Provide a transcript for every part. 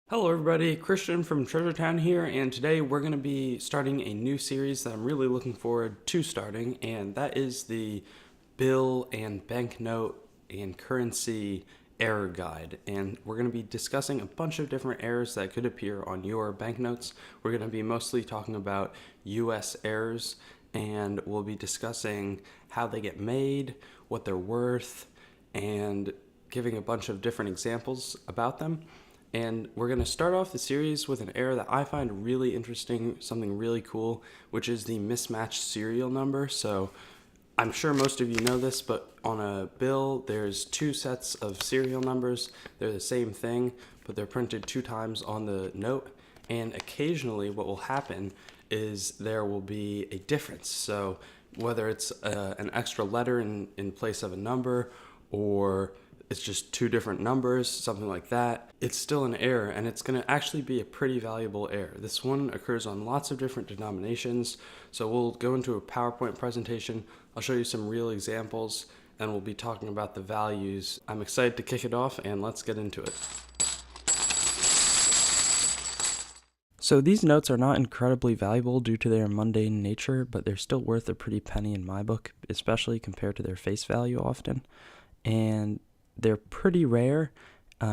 Hello everybody, Christian from Treasure Town here, and today we're going to be starting a new series that I'm really looking forward to starting, and that is the bill and banknote and currency error guide. And we're going to be discussing a bunch of different errors that could appear on your banknotes. We're going to be mostly talking about US errors, and we'll be discussing how they get made, what they're worth, and giving a bunch of different examples about them. And we're going to start off the series with an error that I find really interesting, something really cool, which is the mismatched serial number. So I'm sure most of you know this, but on a bill, there's two sets of serial numbers. They're the same thing, but they're printed two times on the note. And occasionally what will happen is there will be a difference. So whether it's an extra letter in place of a number, or it's just two different numbers, something like that, it's still an error, and it's going to actually be a pretty valuable error. This one occurs on lots of different denominations, so we'll go into a PowerPoint presentation. I'll show you some real examples, and we'll be talking about the values. I'm excited to kick it off, and let's get into it. So these notes are not incredibly valuable due to their mundane nature, but they're still worth a pretty penny in my book, especially compared to their face value often. And they're pretty rare,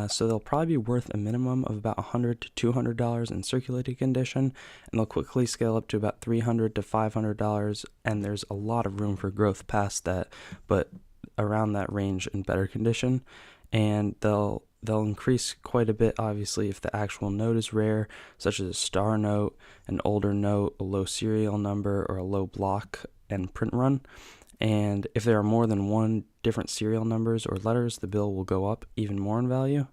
so they'll probably be worth a minimum of about $100 to $200 in circulating condition, and they'll quickly scale up to about $300 to $500, and there's a lot of room for growth past that, but around that range in better condition. And they'll increase quite a bit, obviously, if the actual note is rare, such as a star note, an older note, a low serial number, or a low block and print run. And if there are more than one different serial numbers or letters, the bill will go up even more in value.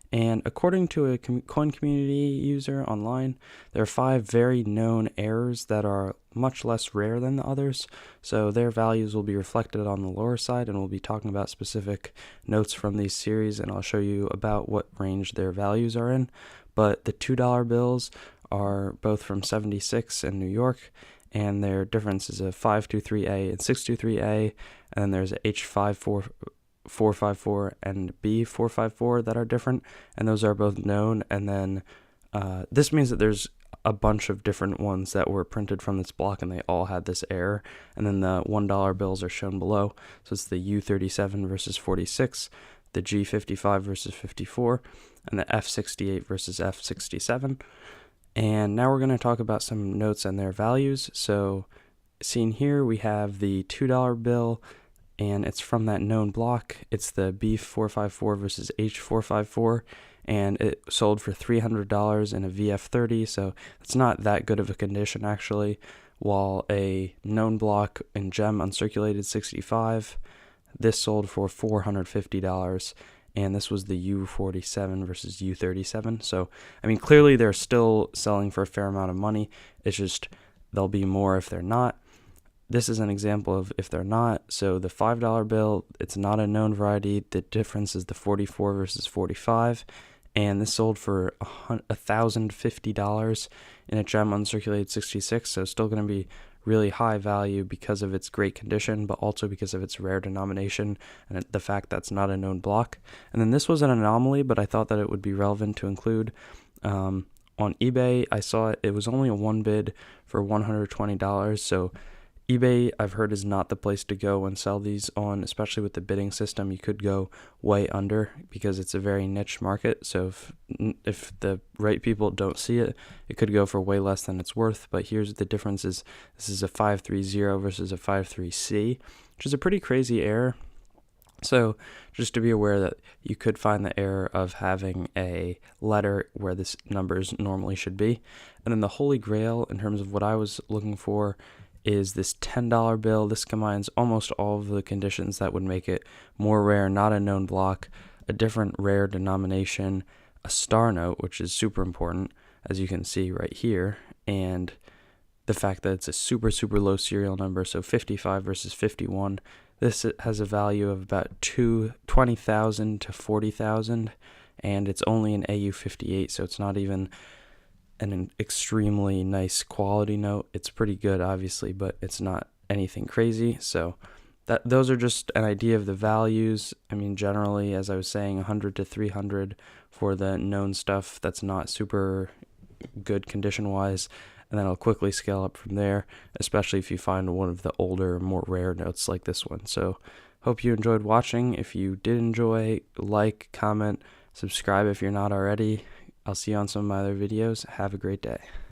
And according to a coin community user online, there are 5 very known errors that are much less rare than the others. So their values will be reflected on the lower side, and we'll be talking about specific notes from these series, and I'll show you about what range their values are in. But the $2 bills are both from '76 and New York, and their difference is a 523A and 623A, and then there's a H454 and B454 that are different, and those are both known. And then this means that there's a bunch of different ones that were printed from this block, and they all had this error. And then the $1 bills are shown below. So it's the U37 versus 46, the G55 versus 54, and the F68 versus F67. And now we're going to talk about some notes and their values. So seen here, we have the $2 bill, and it's from that known block. It's the B454 versus H454, and it sold for $300 in a VF30, so it's not that good of a condition actually, while a known block in gem uncirculated 65, this sold for $450. And this was the U47 versus U37. So, I mean, clearly they're still selling for a fair amount of money. It's just there'll be more if they're not. This is an example of if they're not. So the $5 bill, it's not a known variety. The difference is the 44 versus 45. And this sold for $1,050 in a gem uncirculated 66. So still going to be really high value because of its great condition, but also because of its rare denomination and the fact that's not a known block. And then this was an anomaly, but I thought that it would be relevant to include. On eBay, I saw it was only a one bid for $120, so eBay, I've heard, is not the place to go and sell these on, especially with the bidding system. You could go way under because it's a very niche market. So if the right people don't see it, it could go for way less than it's worth. But here's the difference: is this is a 530 versus a 53C, which is a pretty crazy error. So just to be aware that you could find the error of having a letter where this numbers normally should be. And then the holy grail in terms of what I was looking for is this $10 bill. This combines almost all of the conditions that would make it more rare, not a known block, a different rare denomination, a star note, which is super important, as you can see right here, and the fact that it's a super, super low serial number, so 55 versus 51. This has a value of about $20,000 to $40,000, and it's only an AU58, so it's not even an extremely nice quality note. It's pretty good, obviously, but it's not anything crazy. So those are just an idea of the values. I mean, generally, as I was saying, 100 to 300 for the known stuff that's not super good condition wise, and then I'll quickly scale up from there, especially if you find one of the older, more rare notes like this one. So hope you enjoyed watching. If you did enjoy, like, comment, subscribe if you're not already. I'll see you on some of my other videos. Have a great day.